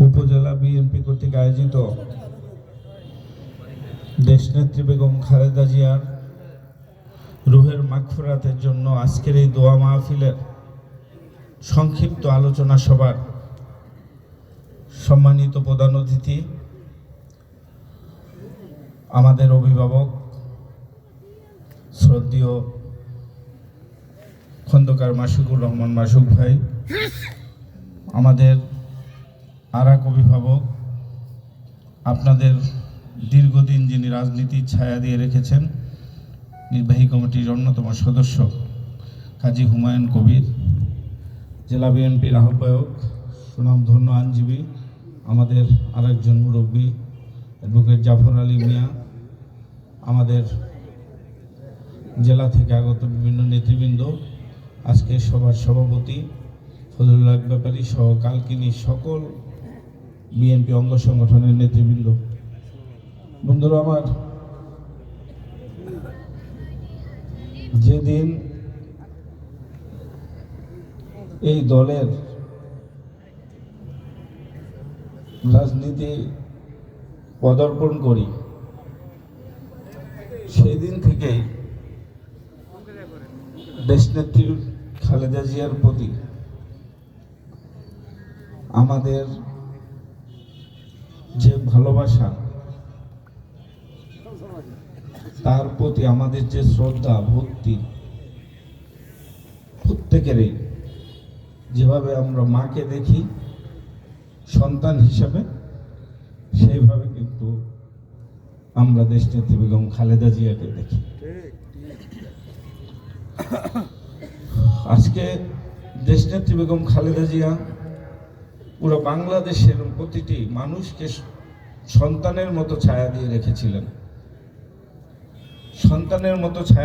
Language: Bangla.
উপজেলা বিএনপি কর্তৃক আয়োজিত দেশনেত্রী বেগম খালেদা জিয়ার রুহের মাগফিরাতের জন্য আজকের এই দোয়া মাহফিলের সংক্ষিপ্ত আলোচনা সভার সম্মানিত প্রধান অতিথি, আমাদের অভিভাবক শ্রদ্ধেয় খন্দকার মাসুকুর রহমান মাসুক ভাই, আমাদের আর এক অভিভাবক, আপনাদের দীর্ঘদিন যিনি রাজনীতির ছায়া দিয়ে রেখেছেন, নির্বাহী কমিটির অন্যতম সদস্য কাজী হুমায়ুন কবির, জেলা বিএনপির আহ্বায়ক, সুনামধন্য আইনজীবী, আমাদের আরেকজন মুরব্বী অ্যাডভোকেট জাফর আলী মিয়া, আমাদের জেলা থেকে আগত বিভিন্ন নেতৃবৃন্দ, আজকে সভার সভাপতি ফজলুল হক ব্যাপারী সহ কালকিনি সকল বিএনপি অঙ্গ সংগঠনের নেতৃবৃন্দ, বন্ধুরা আমার, যেদিন এই দলের রাজনীতি পদার্পণ করি, সেই দিন থেকেই দেশনেত্রী খালেদা জিয়ার প্রতি আমাদের যে ভালোবাসা, তার প্রতি আমাদের যে শ্রদ্ধা ভক্তি, প্রত্যেকেরই যেভাবে আমরা মাকে দেখি সন্তান হিসাবে, সেইভাবে কিন্তু আমরা দেশনেত্রী বেগম খালেদা জিয়াকে দেখি। আজকে দেশনেত্রী বেগম খালেদা জিয়া পুরো বাংলাদেশের প্রতিটি মানুষকে সন্তানের মতো ছায়া দিয়ে রেখেছিলেন, সন্তানের মতো ছায়া